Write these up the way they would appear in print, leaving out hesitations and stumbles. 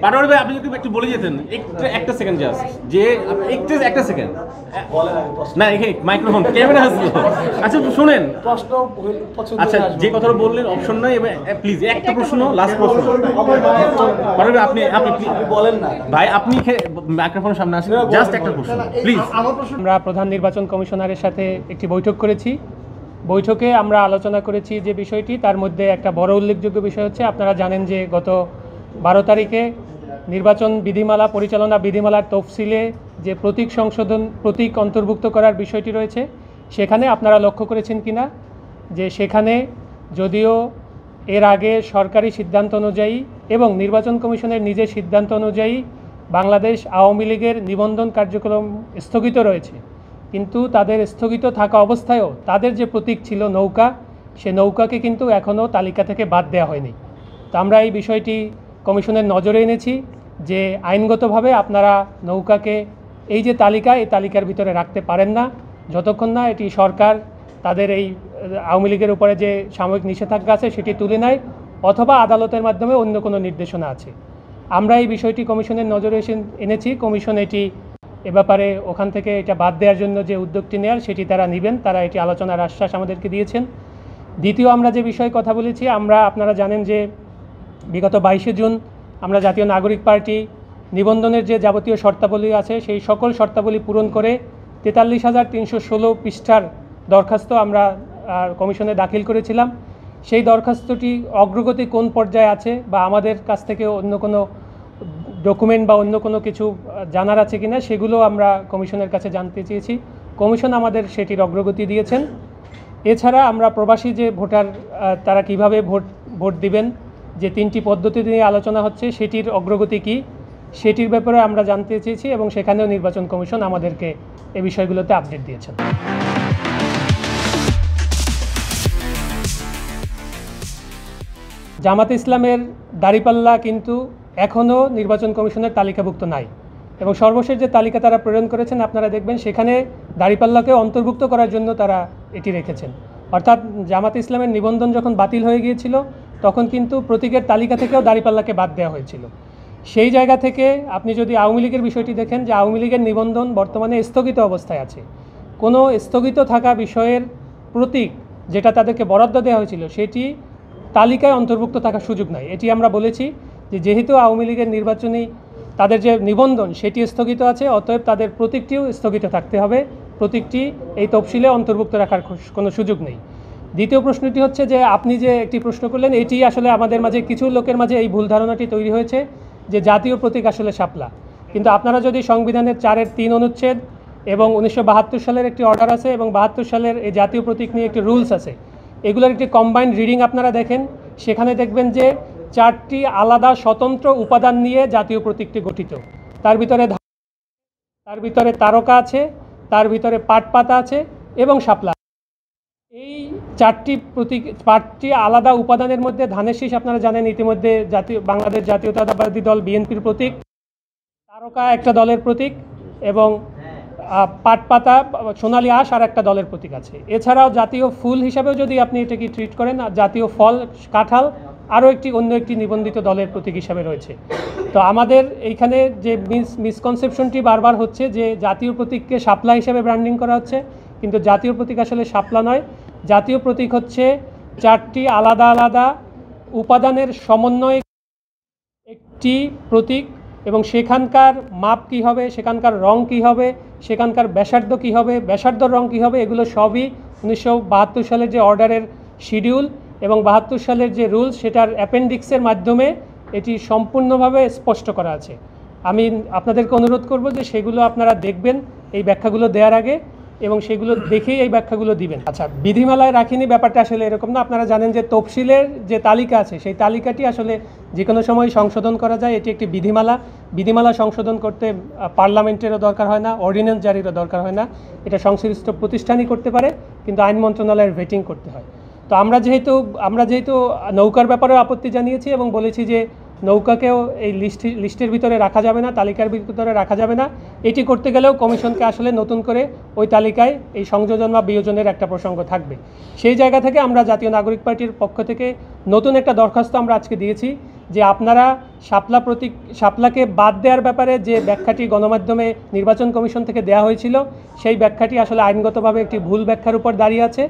পাটোয়ারি ভাই আপনি যদি একটু বলে যেতেন একটা সেকেন্ড জাস্ট যে একটা সেকেন্ড না এখানে মাইক্রোফোন ক্যামেরা আছে আচ্ছা শুনেন প্রশ্ন আচ্ছা যে কথাটা বললেন অপশন নাই এবার প্লিজ একটা প্রশ্ন লাস্ট প্রশ্ন পাটোয়ারি ভাই আপনি বলেন না ভাই আপনি মাইক্রোফোনের সামনে আসেন জাস্ট একটা প্রশ্ন প্লিজ। আমরা প্রধান নির্বাচন কমিশনারের সাথে একটি বৈঠক করেছি। বৈঠকে আমরা আলোচনা করেছি যে বিষয়টি, তার মধ্যে একটা বড় উল্লেখযোগ্য বিষয় হচ্ছে আপনারা জানেন যে গত 12 তারিখে নির্বাচন বিধিমালা পরিচালনা বিধিমালার তফসিলে যে প্রতীক অন্তর্ভুক্ত করার বিষয়টি রয়েছে, সেখানে আপনারা লক্ষ্য করেছেন কিনা যে সেখানে যদিও এর আগে সরকারি সিদ্ধান্ত অনুযায়ী এবং নির্বাচন কমিশনের নিজের সিদ্ধান্ত অনুযায়ী বাংলাদেশ আওয়ামী লীগের নিবন্ধন কার্যক্রম স্থগিত রয়েছে, কিন্তু তাদের স্থগিত থাকা অবস্থায়ও তাদের যে প্রতীক ছিল নৌকা, সে নৌকাকে কিন্তু এখনও তালিকা থেকে বাদ দেওয়া হয়নি। তো আমরা এই বিষয়টি কমিশনের নজরে এনেছি যে আইনগতভাবে আপনারা নৌকাকে এই যে তালিকা, এই তালিকার ভিতরে রাখতে পারেন না যতক্ষণ না এটি সরকার তাদের এই আওয়ামী লীগের উপরে যে সাময়িক নিষেধাজ্ঞা আছে সেটি তুলে নেয় অথবা আদালতের মাধ্যমে অন্য কোনো নির্দেশনা আছে। আমরা এই বিষয়টি কমিশনের নজরে এনেছি। কমিশন এটি এ ব্যাপারে ওখান থেকে এটা বাদ দেওয়ার জন্য যে উদ্যোগটি নেওয়ার সেটি তারা নেবেন, তারা এটি আলোচনার আশ্বাস আমাদেরকে দিয়েছেন। দ্বিতীয় আমরা যে বিষয়ে কথা বলেছি, আপনারা জানেন যে বিগত 22শে জুন আমরা জাতীয় নাগরিক পার্টি নিবন্ধনের যে যাবতীয় শর্তাবলী আছে সেই সকল শর্তাবলী পূরণ করে 43,316 পৃষ্ঠার দরখাস্ত আমরা কমিশনে দাখিল করেছিলাম। সেই দরখাস্তটি অগ্রগতি কোন পর্যায়ে আছে বা আমাদের কাছ থেকে অন্য কোনো ডকুমেন্ট বা অন্য কোনো কিছু জানার আছে কিনা সেগুলো আমরা কমিশনের কাছে জানতে চেয়েছি। কমিশন আমাদের সেটির অগ্রগতি দিয়েছেন। এছাড়া আমরা প্রবাসী যে ভোটার তারা কিভাবে ভোট দিবেন, যে 3টি পদ্ধতি নিয়ে আলোচনা হচ্ছে সেটির অগ্রগতি কি সেটির ব্যাপারে আমরা জানতে চেয়েছি এবং সেখানেও নির্বাচন কমিশন আমাদেরকে এই বিষয়গুলোতে আপডেট দিয়েছেন। জামাতে ইসলামের দাঁড়িপাল্লা কিন্তু এখনও নির্বাচন কমিশনের তালিকাভুক্ত নাই এবং সর্বশেষ যে তালিকা তারা প্রেরণ করেছেন আপনারা দেখবেন সেখানে দাঁড়িপাল্লাকে অন্তর্ভুক্ত করার জন্য তারা এটি রেখেছেন। অর্থাৎ জামাতে ইসলামের নিবন্ধন যখন বাতিল হয়ে গিয়েছিল তখন কিন্তু প্রতীকের তালিকা থেকেও দাঁড়িপাল্লাকে বাদ দেওয়া হয়েছিল। সেই জায়গা থেকে আপনি যদি আওয়ামী লীগের বিষয়টি দেখেন যে আওয়ামী লীগের নিবন্ধন বর্তমানে স্থগিত অবস্থায় আছে। কোনো স্থগিত থাকা বিষয়ের প্রতীক যেটা তাদেরকে বরাদ্দ দেওয়া হয়েছিল সেটি তালিকায় অন্তর্ভুক্ত থাকার সুযোগ নাই। এটি আমরা বলেছি যে যেহেতু আওয়ামী লীগের নির্বাচনী তাদের যে নিবন্ধন সেটি স্থগিত আছে, অতএব তাদের প্রতীকটিও স্থগিত থাকতে হবে, প্রতীকটি এই তফসিলে অন্তর্ভুক্ত রাখার কোনো সুযোগ নেই। দ্বিতীয় প্রশ্নটি হচ্ছে যে আপনি যে একটি প্রশ্ন করলেন, এটি আসলে আমাদের মাঝে কিছু লোকের মাঝে এই ভুল ধারণাটি তৈরি হয়েছে যে জাতীয় প্রতীক আসলে শাপলা, কিন্তু আপনারা যদি সংবিধানের 4-3 অনুচ্ছেদ এবং 1972 সালের একটি অর্ডার আছে এবং 72 সালের এই জাতীয় প্রতীক নিয়ে একটি রুলস আছে, এগুলোর একটি কম্বাইন্ড রিডিং আপনারা দেখেন, সেখানে দেখবেন যে 4টি আলাদা স্বতন্ত্র উপাদান নিয়ে জাতীয় প্রতীকটি গঠিত। তার ভিতরে তারকা আছে, তার ভিতরে পাট পাতা আছে এবং শাপলা। এই 4টি আলাদা উপাদানের মধ্যে ধানের শীষ আপনারা জানেন ইতিমধ্যে বাংলাদেশ জাতীয়তাবাদী দল বিএনপির প্রতীক, তারকা একটা দলের প্রতীক এবং পাট পাতা সোনালী আঁশ আর একটা দলের প্রতীক আছে। এছাড়াও জাতীয় ফুল হিসাবেও যদি আপনি এটাকে ট্রিট করেন, জাতীয় ফল কাঁঠাল আরও অন্য একটি নিবন্ধিত দলের প্রতীক হিসাবে রয়েছে। তো আমাদের এইখানে যে মিসকনসেপশনটি বারবার হচ্ছে যে জাতীয় প্রতীককে শাপলা হিসাবে ব্র্যান্ডিং করা হচ্ছে, কিন্তু জাতীয় প্রতীক আসলে শাপলা নয়। জাতীয় প্রতীক হচ্ছে 4টি আলাদা আলাদা উপাদানের সমন্বয়ে একটি প্রতীক এবং সেখানকার মাপ কী হবে, সেখানকার রং কী হবে, সেখানকার ব্যাসার্ধ কী হবে, ব্যাসার্ধর রং কী হবে, এগুলো সবই 1972 সালের যে অর্ডারের শিডিউল এবং 72 সালের যে রুলস সেটার অ্যাপেন্ডিক্সের মাধ্যমে এটি সম্পূর্ণভাবে স্পষ্ট করা আছে। আমি আপনাদেরকে অনুরোধ করব যে সেগুলো আপনারা দেখবেন এই ব্যাখ্যাগুলো দেওয়ার আগে এবং সেগুলো দেখেই এই ব্যাখ্যাগুলো দিবেন। আচ্ছা, বিধিমালায় রাখিনি ব্যাপারটা আসলে এরকম না। আপনারা জানেন যে তফসিলের যে তালিকা আছে সেই তালিকাটি আসলে যে কোনো সময় সংশোধন করা যায়। এটি একটি বিধিমালা সংশোধন করতে পার্লামেন্টেরও দরকার হয় না, অর্ডিন্যান্স জারিরও দরকার হয় না, এটা সংশ্লিষ্ট প্রতিষ্ঠানই করতে পারে, কিন্তু আইন মন্ত্রণালয়ের ভেটিং করতে হয়। তো আমরা যেহেতু নৌকার ব্যাপারেও আপত্তি জানিয়েছি এবং বলেছি যে নৌকাকেও এই লিস্টের ভিতরে রাখা যাবে না, তালিকার ভিতরে রাখা যাবে না, এটি করতে গেলেও কমিশনকে আসলে নতুন করে ওই তালিকায় এই সংযোজন বা বিয়োজনের একটা প্রসঙ্গ থাকবে। সেই জায়গা থেকে আমরা জাতীয় নাগরিক পার্টির পক্ষ থেকে নতুন একটা দরখাস্ত আমরা আজকে দিয়েছি যে আপনারা শাপলাকে বাদ দেওয়ার ব্যাপারে যে ব্যাখ্যাটি গণমাধ্যমে নির্বাচন কমিশন থেকে দেওয়া হয়েছিল সেই ব্যাখ্যাটি আসলে আইনগতভাবে একটি ভুল ব্যাখ্যার উপর দাঁড়িয়ে আছে।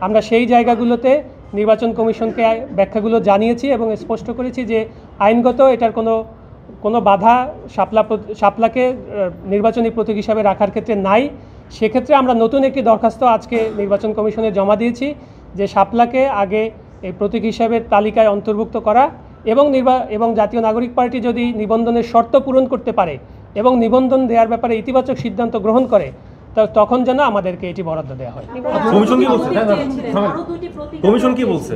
আমরা সেই জায়গাগুলোতে নির্বাচন কমিশনকে ব্যাখ্যাগুলো জানিয়েছি এবং স্পষ্ট করেছি যে আইনগত এটার কোনো বাধা শাপলাকে নির্বাচনী প্রতীক হিসাবে রাখার ক্ষেত্রে নাই। সেক্ষেত্রে আমরা নতুন একটি দরখাস্ত আজকে নির্বাচন কমিশনে জমা দিয়েছি যে শাপলাকে আগে এই প্রতীক হিসাবে তালিকায় অন্তর্ভুক্ত করা এবং জাতীয় নাগরিক পার্টি যদি নিবন্ধনের শর্ত পূরণ করতে পারে এবং নিবন্ধন দেওয়ার ব্যাপারে ইতিবাচক সিদ্ধান্ত গ্রহণ করে তখন যেন আমাদেরকে এটি বরাদ্দ দেওয়া হয়। কমিশন কি বলছে? কমিশন কি বলছে?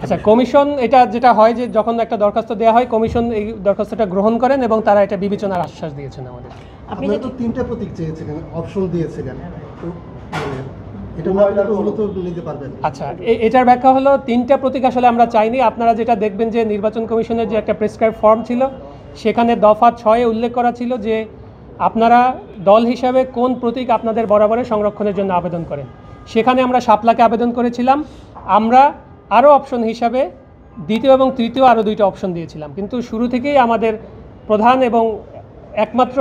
আচ্ছা, কমিশন এটা যেটা হয় যে যখন একটা দরখাস্ত দেওয়া হয় কমিশন এই দরখাস্তটা গ্রহণ করেন এবং তারা এটা বিবেচনার আশ্বাস দিয়েছেন আমাদের। আপনি তো 3টা প্রতীক চেয়েছিলেন, অপশন দিয়েছিলেন, তো এটা মূলত নিতে পারবেন। আচ্ছা, এটার ব্যাখ্যা হলো 3টা প্রতীক আসলে আমরা চাইনি। আপনারা যেটা দেখবেন যে নির্বাচন কমিশনের যে একটা প্রেসক্রাইব ফর্ম ছিল সেখানে দফা 6 উল্লেখ করা ছিল যে আপনারা দল হিসাবে কোন প্রতীক আপনাদের বরাবরের সংরক্ষণের জন্য আবেদন করেন। সেখানে আমরা শাপলাকে আবেদন করেছিলাম। আমরা আরও অপশন হিসাবে দ্বিতীয় এবং তৃতীয় আরও 2টা অপশন দিয়েছিলাম, কিন্তু শুরু থেকেই আমাদের প্রধান এবং একমাত্র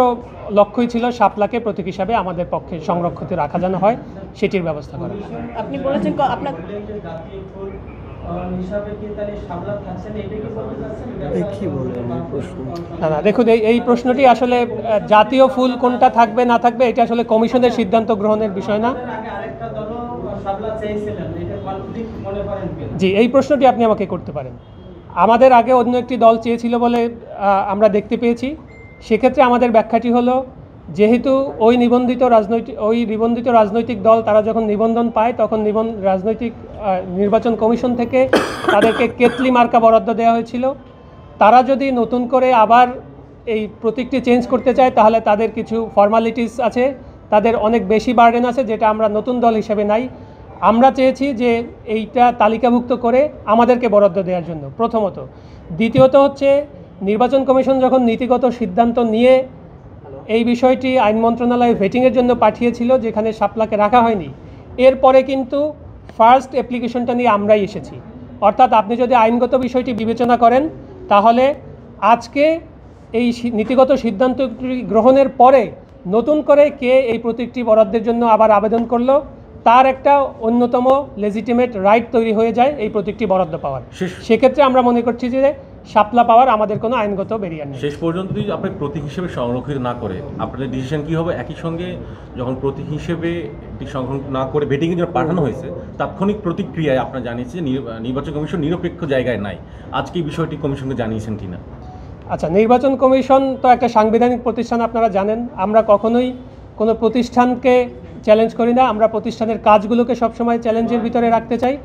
লক্ষ্যই ছিল শাপলাকে প্রতীক হিসাবে আমাদের পক্ষে সংরক্ষিত রাখা যেন হয় সেটির ব্যবস্থা করা। আপনি বলেছেন আপনার না, দেখুন এই প্রশ্নটি আসলে জাতীয় ফুল কোনটা থাকবে না থাকবে এটা আসলে কমিশনের সিদ্ধান্ত গ্রহণের বিষয় না। জি, এই প্রশ্নটি আপনি আমাকে করতে পারেন। আমাদের আগে অন্য একটি দল চেয়েছিল বলে আমরা দেখতে পেয়েছি। সেক্ষেত্রে আমাদের ব্যাখ্যাটি হলো যেহেতু ওই নিবন্ধিত রাজনৈতিক দল তারা যখন নিবন্ধন পায় তখন নির্বাচন কমিশন থেকে তাদেরকে কেতলি মার্কা বরাদ্দ দেওয়া হয়েছিল। তারা যদি নতুন করে আবার এই প্রতীকটি চেঞ্জ করতে চায় তাহলে তাদের কিছু ফর্মালিটিস আছে, তাদের অনেক বেশি বার্ডেন আছে যেটা আমরা নতুন দল হিসেবে নাই। আমরা চেয়েছি যে এইটা তালিকাভুক্ত করে আমাদেরকে বরাদ্দ দেওয়ার জন্য প্রথমত। দ্বিতীয়ত হচ্ছে নির্বাচন কমিশন যখন নীতিগত সিদ্ধান্ত নিয়ে এই বিষয়টি আইন মন্ত্রণালয়ে ভেটিংয়ের জন্য পাঠিয়েছিল যেখানে শাপলাকে রাখা হয়নি, এরপরে কিন্তু ফার্স্ট অ্যাপ্লিকেশনটা নিয়ে আমরাই এসেছি। অর্থাৎ আপনি যদি আইনগত বিষয়টি বিবেচনা করেন তাহলে আজকে এই নীতিগত সিদ্ধান্তটি গ্রহণের পরে নতুন করে কে এই প্রতীকটি বরাদ্দের জন্য আবার আবেদন করলো তার একটা অন্যতম লেজিটিমেট রাইট তৈরি হয়ে যায় এই প্রতীকটি বরাদ্দ পাওয়ার। সেক্ষেত্রে আমরা মনে করছি যে শাপলা পাওয়ার আমাদের কোনো আইনগত ব্যারিয়ার নেই। শেষ পর্যন্ত যদি আপনি প্রতীক হিসেবে সংরক্ষিত না করে আপনাদের ডিসিশন কী হবে? একই সঙ্গে যখন প্রতীক হিসেবে এটি সংরক্ষণ না করে ভেটিংয়ের জন্য পাঠানো হয়েছে তাৎক্ষণিক প্রতিক্রিয়ায় আপনারা জানিয়েছে নির্বাচন কমিশন নিরপেক্ষ জায়গায় নাই। আজকে এই বিষয়টি কমিশনকে জানিয়েছেন কিনা? আচ্ছা, নির্বাচন কমিশন তো একটা সাংবিধানিক প্রতিষ্ঠান, আপনারা জানেন। আমরা কখনোই কোনো প্রতিষ্ঠানকে চ্যালেঞ্জ করি না। আমরা প্রতিষ্ঠানের কাজগুলোকে সবসময় চ্যালেঞ্জের ভিতরে রাখতে চাই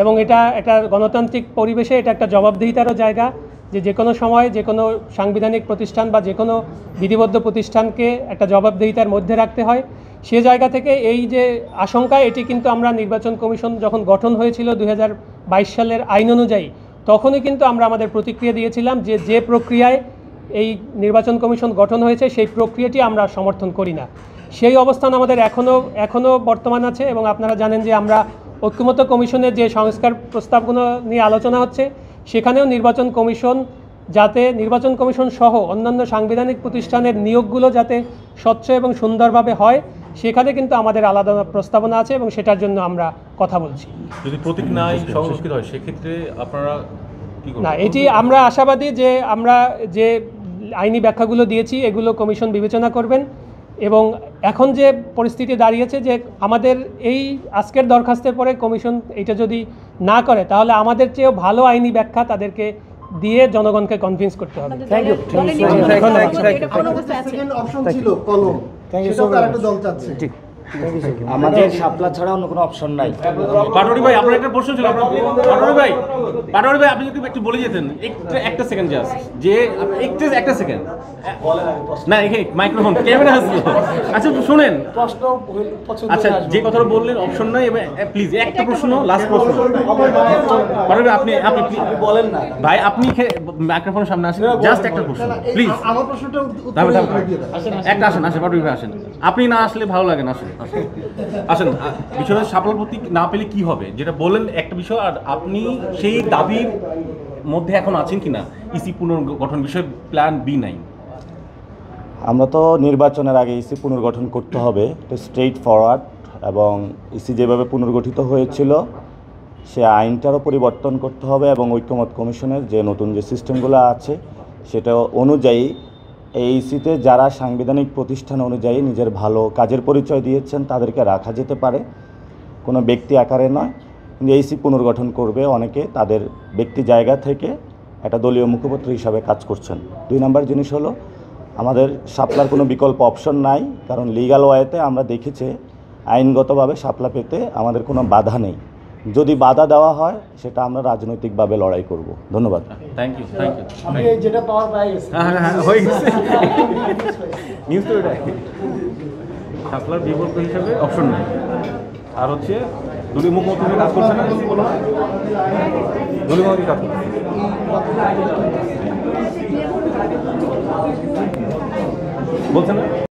এবং এটা একটা গণতান্ত্রিক পরিবেশে এটা একটা জবাবদিহিতারও জায়গা যে কোনো সময় যে কোনো সাংবিধানিক প্রতিষ্ঠান বা যে কোনো বিধিবদ্ধ প্রতিষ্ঠানকে একটা জবাবদিহিতার মধ্যে রাখতে হয়। সে জায়গা থেকে এই যে আশঙ্কা, এটি কিন্তু আমরা নির্বাচন কমিশন যখন গঠন হয়েছিল 2022 সালের আইন অনুযায়ী তখনই কিন্তু আমরা আমাদের প্রতিক্রিয়া দিয়েছিলাম যে প্রক্রিয়ায় এই নির্বাচন কমিশন গঠন হয়েছে সেই প্রক্রিয়াটি আমরা সমর্থন করি না। সেই অবস্থান আমাদের এখনও বর্তমান আছে এবং আপনারা জানেন যে আমরা ঐক্যমত্য কমিশনের যে সংস্কার প্রস্তাবগুলো নিয়ে আলোচনা হচ্ছে সেখানেও নির্বাচন কমিশন সহ অন্যান্য সাংবিধানিক প্রতিষ্ঠানের নিয়োগগুলো যাতে স্বচ্ছ এবং সুন্দরভাবে হয় সেখানে কিন্তু আমাদের আলাদা প্রস্তাবনা আছে এবং সেটার জন্য আমরা কথা বলছি। যদি প্রতীক নাই সংরক্ষিত হয় সেক্ষেত্রে আপনারা কি করবেন? না, এটি আমরা আশাবাদী যে আমরা যে আইনি ব্যাখ্যাগুলো দিয়েছি এগুলো কমিশন বিবেচনা করবেন এবং এখন যে পরিস্থিতি দাঁড়িয়েছে যে আমাদের এই আজকের দরখাস্তের পরে কমিশন এটা যদি না করে তাহলে আমাদের চেয়েও ভালো আইনি ব্যাখ্যা তাদেরকে দিয়ে জনগণকে কনভিন্স করতে হবে। সেকেন্ড অপশন ছিল কলম, সেটাও তারা একটা দল চাচ্ছে। আমাদের শাপলা ছাড়া অন্য কোনো অপশন নাই। পাটোয়ারি ভাই, আপনার একটা প্রশ্ন ছিল। পাটোয়ারি ভাই আপনি যদি একটু বলে যেতেন একটা সেকেন্ড জাস্ট যে একটা সেকেন্ড। না, এখানে মাইক্রোফোন ক্যামেরা আসলো। আচ্ছা শুনেন, আচ্ছা যে কথাটা বললেন অপশন নাই, এবার প্লিজ একটা প্রশ্ন, লাস্ট প্রশ্ন। পাটোয়ারি আপনি বলেন না ভাই, আপনি মাইক্রোফোনের সামনে আসেন, জাস্ট একটা প্রশ্ন প্লিজ। আমার প্রশ্নটা একটা আসেন পাটোয়ারি ভাই আসেন। আপনি না আসলে ভালো লাগে না, আসেন বিষয়টা শাপলা প্রতীক না পেলে কি হবে যেটা বলেন একটা বিষয়, আর আপনি সেই দাবির মধ্যে এখন আছেন কিনা ইসি পুনর্গঠন বিষয়ে প্ল্যান বি নাই? আমরা তো নির্বাচনের আগে ইসি পুনর্গঠন করতে হবে, এটা স্ট্রেইট ফরওয়ার্ড, এবং ইসি যেভাবে পুনর্গঠিত হয়েছিল সে আইনটারও পরিবর্তন করতে হবে, এবং ঐক্যমত কমিশনের যে নতুন যে সিস্টেমগুলো আছে সেটা অনুযায়ী এই ইসিতে যারা সাংবিধানিক প্রতিষ্ঠান অনুযায়ী নিজের ভালো কাজের পরিচয় দিয়েছেন তাদেরকে রাখা যেতে পারে, কোনো ব্যক্তি আকারে নয়। কিন্তু ইসি পুনর্গঠন করবে অনেকে তাদের ব্যক্তি জায়গা থেকে একটা দলীয় মুখপাত্র হিসাবে কাজ করছেন। 2 নম্বর জিনিস হলো আমাদের শাপলার কোনো বিকল্প অপশন নাই, কারণ লিগ্যাল ওয়েতে আমরা দেখেছি আইনগতভাবে শাপলা পেতে আমাদের কোনো বাধা নেই। যদি বাধা দেওয়া হয় সেটা আমরা রাজনৈতিকভাবে লড়াই করব। ধন্যবাদ। Thank you, thank you. আমি যেটা পাওয়ার পাই গেছি। হ্যাঁ হয়ে গেছে, নিউজ তো এটাই। শাপলার বিকল্প হিসাবে অপশন নাই, আর হচ্ছে দলীয় মুখপাত্র কাজ করছে না, বলো দলীয় মুখপাত্র কাজ করছে বলছে না।